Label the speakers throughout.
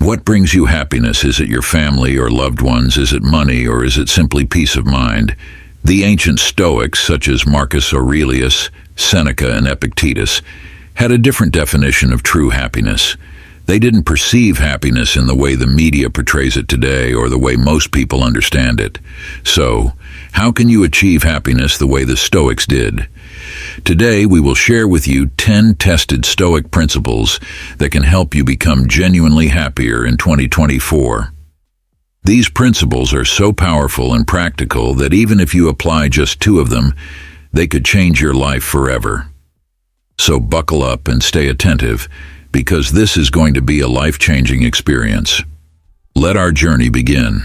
Speaker 1: What brings you happiness? Is it your family or loved ones? Is it money, or is it simply peace of mind? The ancient Stoics, such as Marcus Aurelius, Seneca, and Epictetus, had a different definition of true happiness. They didn't perceive happiness in the way the media portrays it today or the way most people understand it. So, how can you achieve happiness the way the Stoics did? Today, we will share with you 10 tested Stoic principles that can help you become genuinely happier in 2024. These principles are so powerful and practical that even if you apply just 2 of them, they could change your life forever. So buckle up and stay attentive, because this is going to be a life-changing experience. Let our journey begin.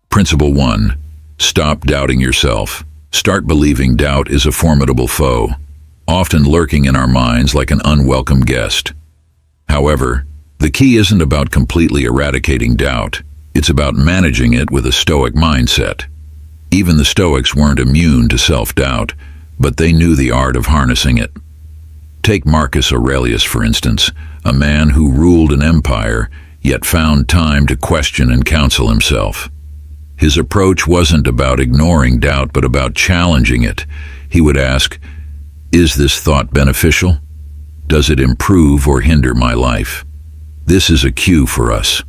Speaker 1: Principle 1. Stop doubting yourself. Start believing doubt is a formidable foe, often lurking in our minds like an unwelcome guest. However, the key isn't about completely eradicating doubt. It's about managing it with a Stoic mindset. Even the Stoics weren't immune to self-doubt, but they knew the art of harnessing it. Take Marcus Aurelius, for instance, a man who ruled an empire, yet found time to question and counsel himself. His approach wasn't about ignoring doubt, but about challenging it. He would ask, "Is this thought beneficial? Does it improve or hinder my life?" This is a cue for us.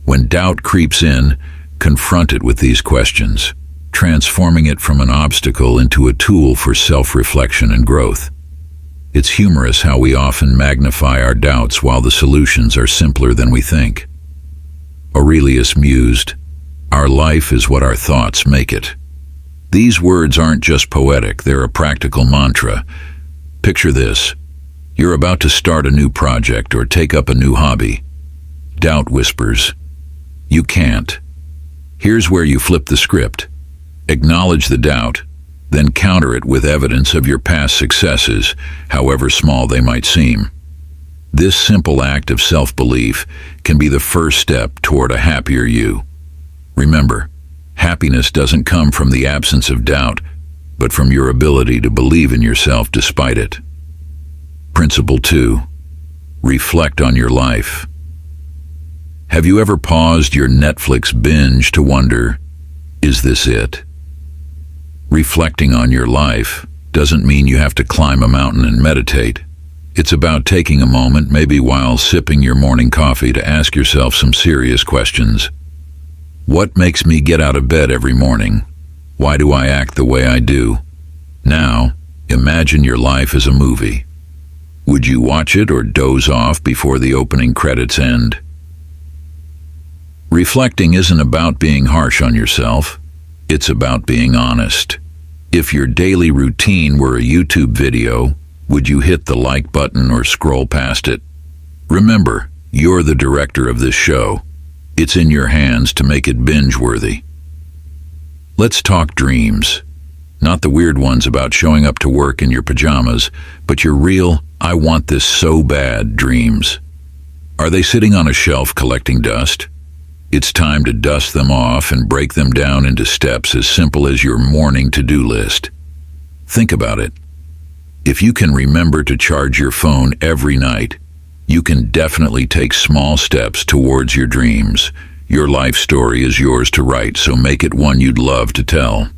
Speaker 1: When doubt creeps in, confront it with these questions, transforming it from an obstacle into a tool for self-reflection and growth. It's humorous how we often magnify our doubts while the solutions are simpler than we think. Aurelius mused, "Our life is what our thoughts make it." These words aren't just poetic, they're a practical mantra. Picture this. You're about to start a new project or take up a new hobby. Doubt whispers, "You can't." Here's where you flip the script. Acknowledge the doubt, then counter it with evidence of your past successes, however small they might seem. This simple act of self-belief can be the first step toward a happier you. Remember, happiness doesn't come from the absence of doubt, but from your ability to believe in yourself despite it. Principle 2. Reflect on your life. Have you ever paused your Netflix binge to wonder, is this it? Reflecting on your life doesn't mean you have to climb a mountain and meditate. It's about taking a moment, maybe while sipping your morning coffee, to ask yourself some serious questions. What makes me get out of bed every morning? Why do I act the way I do? Now, imagine your life as a movie. Would you watch it or doze off before the opening credits end? Reflecting isn't about being harsh on yourself. It's about being honest. If your daily routine were a YouTube video, would you hit the like button or scroll past it? Remember, you're the director of this show. It's in your hands to make it binge-worthy. Let's talk dreams. Not the weird ones about showing up to work in your pajamas, but your real, "I want this so bad" dreams. Are they sitting on a shelf collecting dust? It's time to dust them off and break them down into steps as simple as your morning to-do list. Think about it. If you can remember to charge your phone every night, you can definitely take small steps towards your dreams. Your life story is yours to write, so make it one you'd love to tell.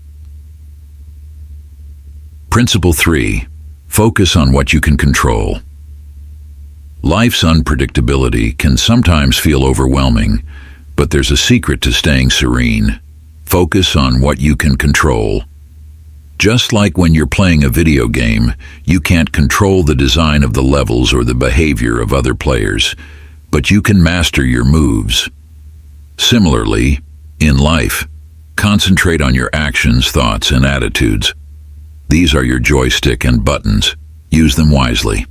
Speaker 1: Principle 3. Focus on what you can control. Life's unpredictability can sometimes feel overwhelming, but there's a secret to staying serene. Focus on what you can control. Just like when you're playing a video game, you can't control the design of the levels or the behavior of other players, but you can master your moves. Similarly, in life, concentrate on your actions, thoughts, and attitudes. These are your joystick and buttons. Use them wisely.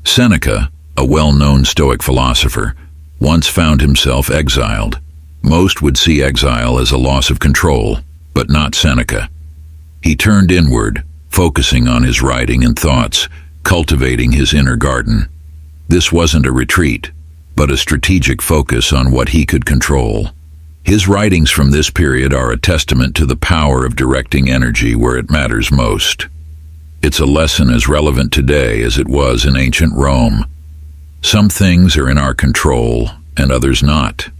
Speaker 1: Seneca, a well-known Stoic philosopher, once found himself exiled. Most would see exile as a loss of control, but not Seneca. He turned inward, focusing on his writing and thoughts, cultivating his inner garden. This wasn't a retreat, but a strategic focus on what he could control. His writings from this period are a testament to the power of directing energy where it matters most. It's a lesson as relevant today as it was in ancient Rome. Some things are in our control and others not.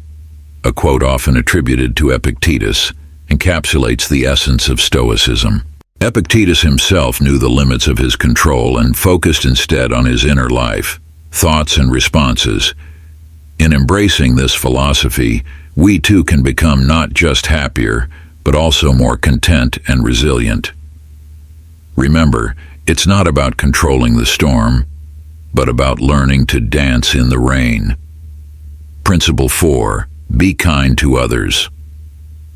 Speaker 1: A quote often attributed to Epictetus encapsulates the essence of Stoicism. Epictetus himself knew the limits of his control and focused instead on his inner life, thoughts and responses. In embracing this philosophy, we too can become not just happier, but also more content and resilient. Remember, it's not about controlling the storm, but about learning to dance in the rain. Principle 4. Be kind to others.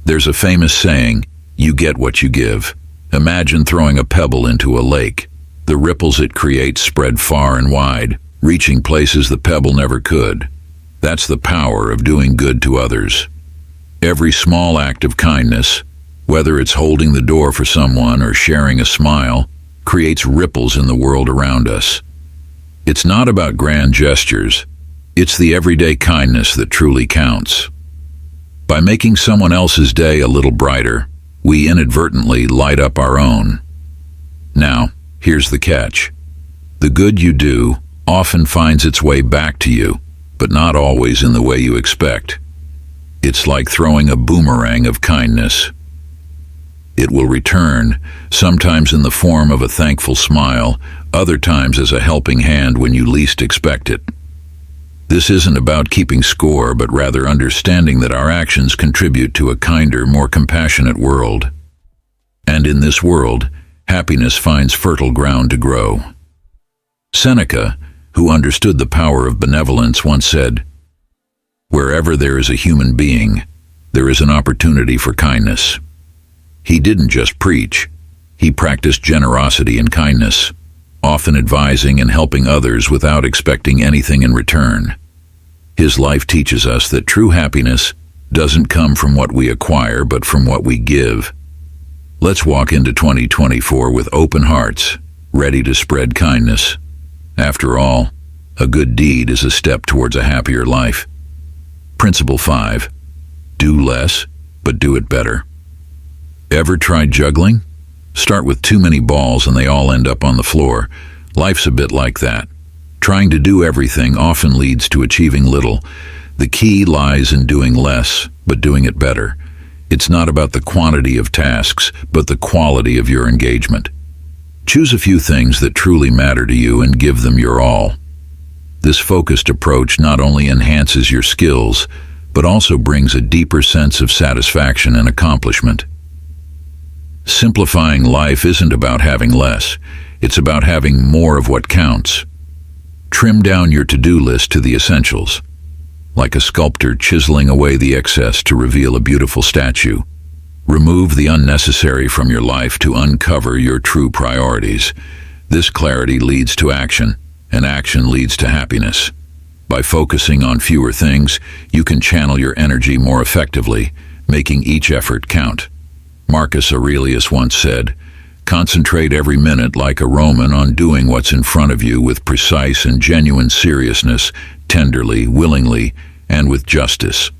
Speaker 1: There's a famous saying, "You get what you give." Imagine throwing a pebble into a lake. The ripples it creates spread far and wide, reaching places the pebble never could. That's the power of doing good to others. Every small act of kindness, whether it's holding the door for someone or sharing a smile, creates ripples in the world around us. It's not about grand gestures. It's the everyday kindness that truly counts. By making someone else's day a little brighter, we inadvertently light up our own. Now, here's the catch. The good you do often finds its way back to you, but not always in the way you expect. It's like throwing a boomerang of kindness. It will return, sometimes in the form of a thankful smile, other times as a helping hand when you least expect it. This isn't about keeping score, but rather understanding that our actions contribute to a kinder, more compassionate world. And in this world, happiness finds fertile ground to grow. Seneca, who understood the power of benevolence, once said, "Wherever there is a human being, there is an opportunity for kindness." He didn't just preach, he practiced generosity and kindness, often advising and helping others without expecting anything in return. His life teaches us that true happiness doesn't come from what we acquire, but from what we give. Let's walk into 2024 with open hearts, ready to spread kindness. After all, a good deed is a step towards a happier life. Principle 5. Do less, but do it better. Ever tried juggling? Start with too many balls and they all end up on the floor. Life's a bit like that. Trying to do everything often leads to achieving little. The key lies in doing less, but doing it better. It's not about the quantity of tasks, but the quality of your engagement. Choose a few things that truly matter to you and give them your all. This focused approach not only enhances your skills, but also brings a deeper sense of satisfaction and accomplishment. Simplifying life isn't about having less, it's about having more of what counts. Trim down your to-do list to the essentials, like a sculptor chiseling away the excess to reveal a beautiful statue. Remove the unnecessary from your life to uncover your true priorities. This clarity leads to action, and action leads to happiness. By focusing on fewer things, you can channel your energy more effectively, making each effort count. Marcus Aurelius once said, "Concentrate every minute like a Roman on doing what's in front of you with precise and genuine seriousness, tenderly, willingly, and with justice."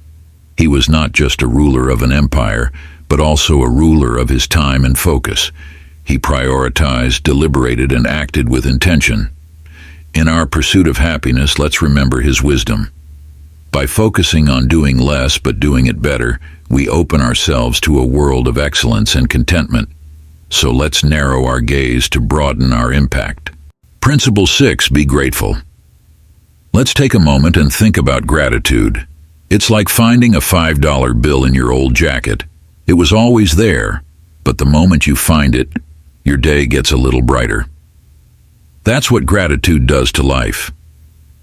Speaker 1: He was not just a ruler of an empire, but also a ruler of his time and focus. He prioritized, deliberated, and acted with intention. In our pursuit of happiness, let's remember his wisdom. By focusing on doing less but doing it better, we open ourselves to a world of excellence and contentment. So let's narrow our gaze to broaden our impact. Principle 6. Be grateful. Let's take a moment and think about gratitude. It's like finding a $5 bill in your old jacket. It was always there, but the moment you find it, your day gets a little brighter. That's what gratitude does to life.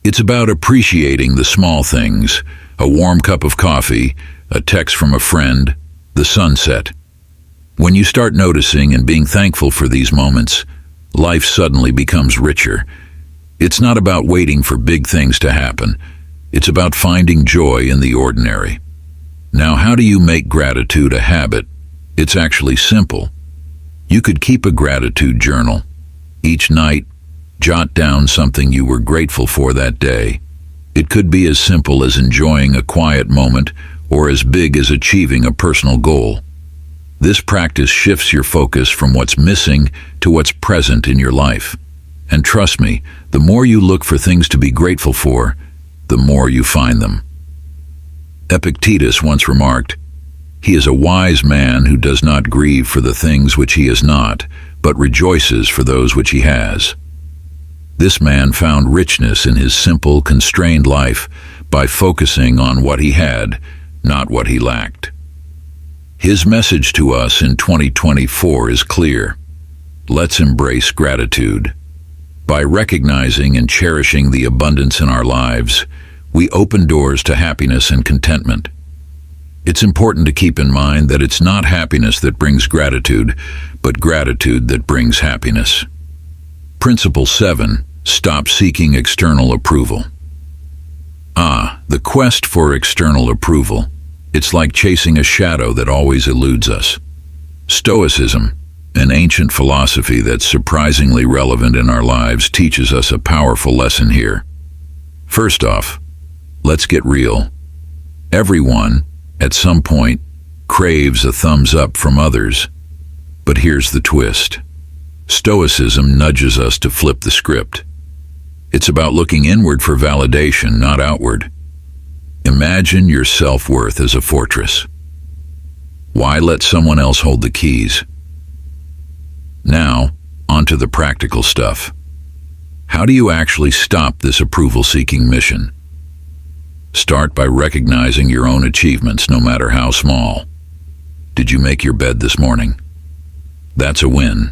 Speaker 1: It's about appreciating the small things, a warm cup of coffee, a text from a friend, the sunset. When you start noticing and being thankful for these moments, life suddenly becomes richer. It's not about waiting for big things to happen. It's about finding joy in the ordinary. Now, how do you make gratitude a habit? It's actually simple. You could keep a gratitude journal. Each night, jot down something you were grateful for that day. It could be as simple as enjoying a quiet moment or as big as achieving a personal goal. This practice shifts your focus from what's missing to what's present in your life. And trust me, the more you look for things to be grateful for, the more you find them. Epictetus once remarked, "He is a wise man who does not grieve for the things which he is not, but rejoices for those which he has." This man found richness in his simple, constrained life by focusing on what he had, not what he lacked. His message to us in 2024 is clear. Let's embrace gratitude. By recognizing and cherishing the abundance in our lives, we open doors to happiness and contentment. It's important to keep in mind that it's not happiness that brings gratitude, but gratitude that brings happiness. Principle 7. Stop seeking external approval. The quest for external approval. It's like chasing a shadow that always eludes us. Stoicism, an ancient philosophy that's surprisingly relevant in our lives, teaches us a powerful lesson here. First off, let's get real. Everyone, at some point, craves a thumbs up from others. But here's the twist. Stoicism nudges us to flip the script. It's about looking inward for validation, not outward. Imagine your self-worth as a fortress. Why let someone else hold the keys? Now, onto the practical stuff. How do you actually stop this approval-seeking mission? Start by recognizing your own achievements, no matter how small. Did you make your bed this morning? That's a win.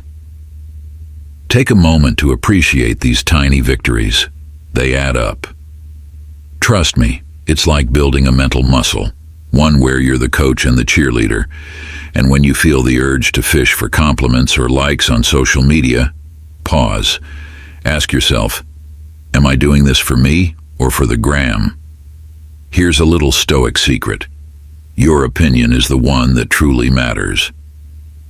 Speaker 1: Take a moment to appreciate these tiny victories. They add up. Trust me, it's like building a mental muscle, one where you're the coach and the cheerleader, and when you feel the urge to fish for compliments or likes on social media, pause. Ask yourself, am I doing this for me or for the gram? Here's a little Stoic secret. Your opinion is the one that truly matters.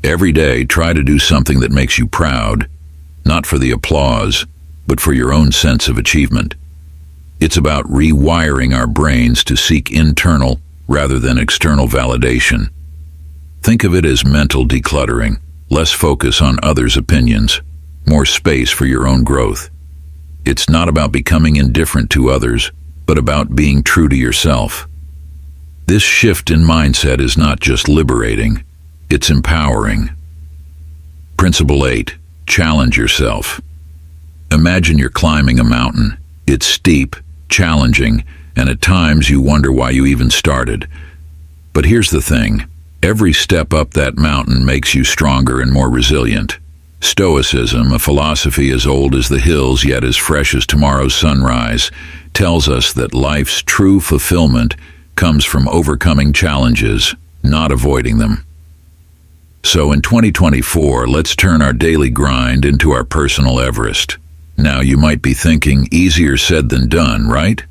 Speaker 1: Every day, try to do something that makes you proud, not for the applause, but for your own sense of achievement. It's about rewiring our brains to seek internal rather than external validation. Think of it as mental decluttering, less focus on others' opinions, more space for your own growth. It's not about becoming indifferent to others, but about being true to yourself. This shift in mindset is not just liberating, it's empowering. Principle 8. Challenge yourself. Imagine you're climbing a mountain. It's steep, challenging, and at times you wonder why you even started. But here's the thing. Every step up that mountain makes you stronger and more resilient. Stoicism, a philosophy as old as the hills yet as fresh as tomorrow's sunrise, tells us that life's true fulfillment comes from overcoming challenges, not avoiding them. So in 2024, let's turn our daily grind into our personal Everest. Now you might be thinking, easier said than done, right?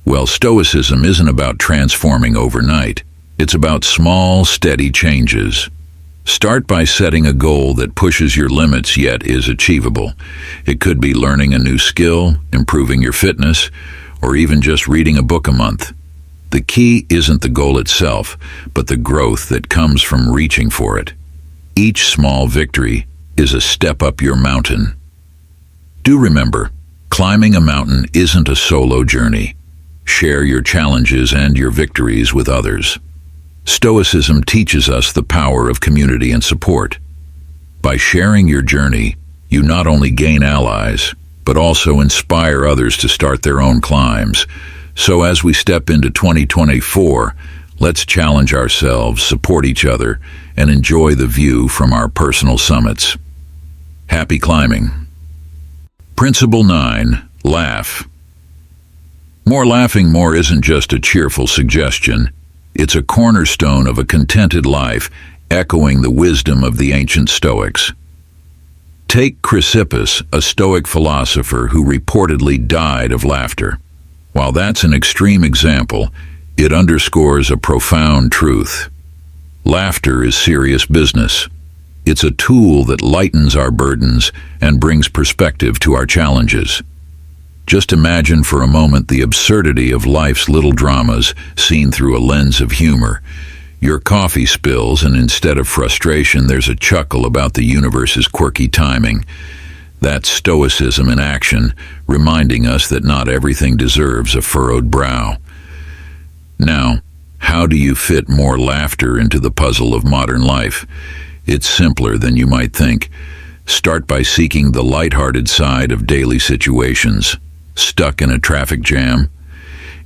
Speaker 1: Well, Stoicism isn't about transforming overnight. It's about small, steady changes. Start by setting a goal that pushes your limits yet is achievable. It could be learning a new skill, improving your fitness, or even just reading a book a month. The key isn't the goal itself, but the growth that comes from reaching for it. Each small victory is a step up your mountain. Do remember, climbing a mountain isn't a solo journey. Share your challenges and your victories with others. Stoicism teaches us the power of community and support. By sharing your journey, you not only gain allies, but also inspire others to start their own climbs. So as we step into 2024, let's challenge ourselves, support each other, and enjoy the view from our personal summits. Happy climbing. Principle 9. Laugh. More laughing more isn't just a cheerful suggestion. It's a cornerstone of a contented life, echoing the wisdom of the ancient Stoics. Take Chrysippus, a Stoic philosopher who reportedly died of laughter. While that's an extreme example, it underscores a profound truth. Laughter is serious business. It's a tool that lightens our burdens and brings perspective to our challenges. Just imagine for a moment the absurdity of life's little dramas seen through a lens of humor. Your coffee spills, and instead of frustration, there's a chuckle about the universe's quirky timing. That's Stoicism in action, reminding us that not everything deserves a furrowed brow. Now, how do you fit more laughter into the puzzle of modern life? It's simpler than you might think. Start by seeking the lighthearted side of daily situations. Stuck in a traffic jam?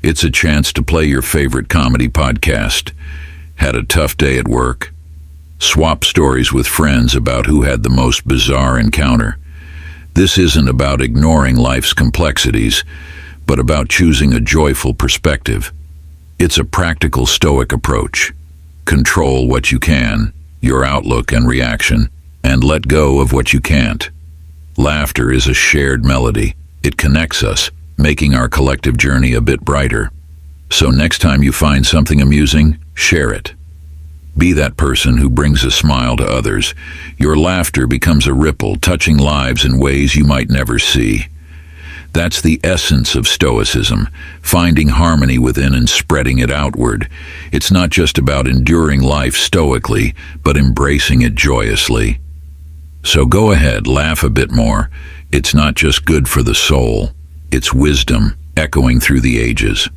Speaker 1: It's a chance to play your favorite comedy podcast. Had a tough day at work? Swap stories with friends about who had the most bizarre encounter. This isn't about ignoring life's complexities, but about choosing a joyful perspective. It's a practical Stoic approach. Control what you can, your outlook and reaction, and let go of what you can't. Laughter is a shared melody. It connects us, making our collective journey a bit brighter. So next time you find something amusing, share it. Be that person who brings a smile to others. Your laughter becomes a ripple, touching lives in ways you might never see. That's the essence of Stoicism, finding harmony within and spreading it outward. It's not just about enduring life stoically, but embracing it joyously. So go ahead, laugh a bit more. It's not just good for the soul, it's wisdom echoing through the ages.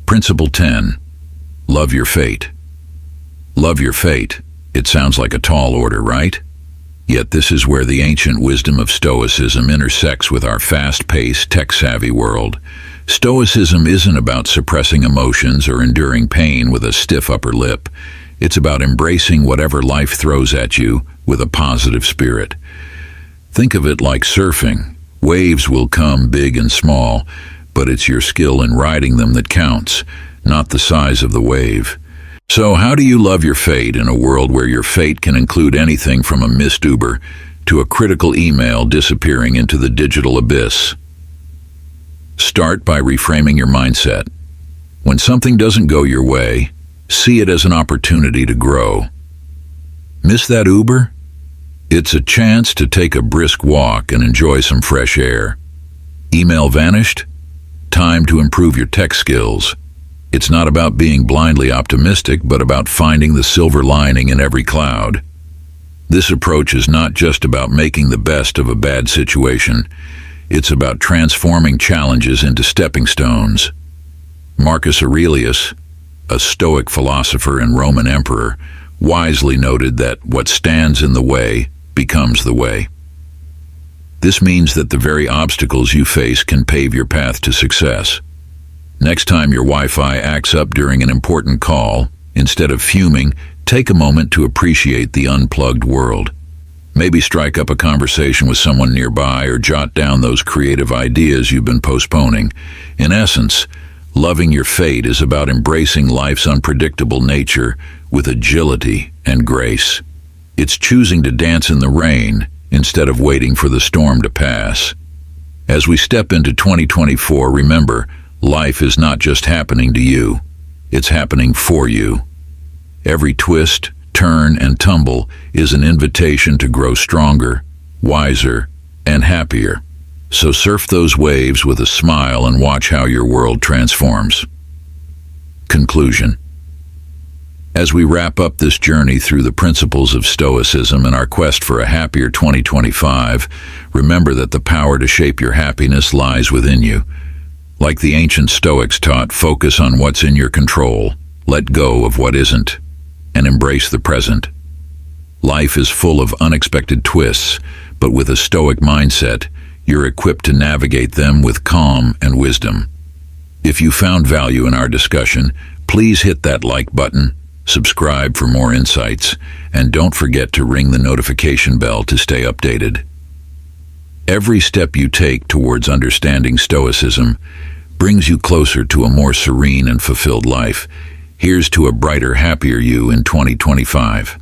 Speaker 1: Principle 10. Love your fate. Love your fate. It sounds like a tall order, right? Yet this is where the ancient wisdom of Stoicism intersects with our fast-paced, tech-savvy world. Stoicism isn't about suppressing emotions or enduring pain with a stiff upper lip. It's about embracing whatever life throws at you with a positive spirit. Think of it like surfing. Waves will come big and small, but it's your skill in riding them that counts, not the size of the wave. So how do you love your fate in a world where your fate can include anything from a missed Uber to a critical email disappearing into the digital abyss? Start by reframing your mindset. When something doesn't go your way, see it as an opportunity to grow. Miss that Uber? It's a chance to take a brisk walk and enjoy some fresh air. Email vanished? Time to improve your tech skills. It's not about being blindly optimistic, but about finding the silver lining in every cloud. This approach is not just about making the best of a bad situation. It's about transforming challenges into stepping stones. Marcus Aurelius, a Stoic philosopher and Roman emperor, wisely noted that what stands in the way becomes the way. This means that the very obstacles you face can pave your path to success. Next time your Wi-Fi acts up during an important call, instead of fuming, take a moment to appreciate the unplugged world. Maybe strike up a conversation with someone nearby or jot down those creative ideas you've been postponing. In essence, loving your fate is about embracing life's unpredictable nature with agility and grace. It's choosing to dance in the rain instead of waiting for the storm to pass. As we step into 2024, remember, life is not just happening to you, it's happening for you. Every twist, turn, and tumble is an invitation to grow stronger, wiser, and happier. So surf those waves with a smile and watch how your world transforms. Conclusion. As we wrap up this journey through the principles of Stoicism and our quest for a happier 2025, remember that the power to shape your happiness lies within you. Like the ancient Stoics taught, focus on what's in your control, let go of what isn't, and embrace the present. Life is full of unexpected twists, but with a Stoic mindset, you're equipped to navigate them with calm and wisdom. If you found value in our discussion, please hit that like button, subscribe for more insights, and don't forget to ring the notification bell to stay updated. Every step you take towards understanding Stoicism brings you closer to a more serene and fulfilled life. Here's to a brighter, happier you in 2025.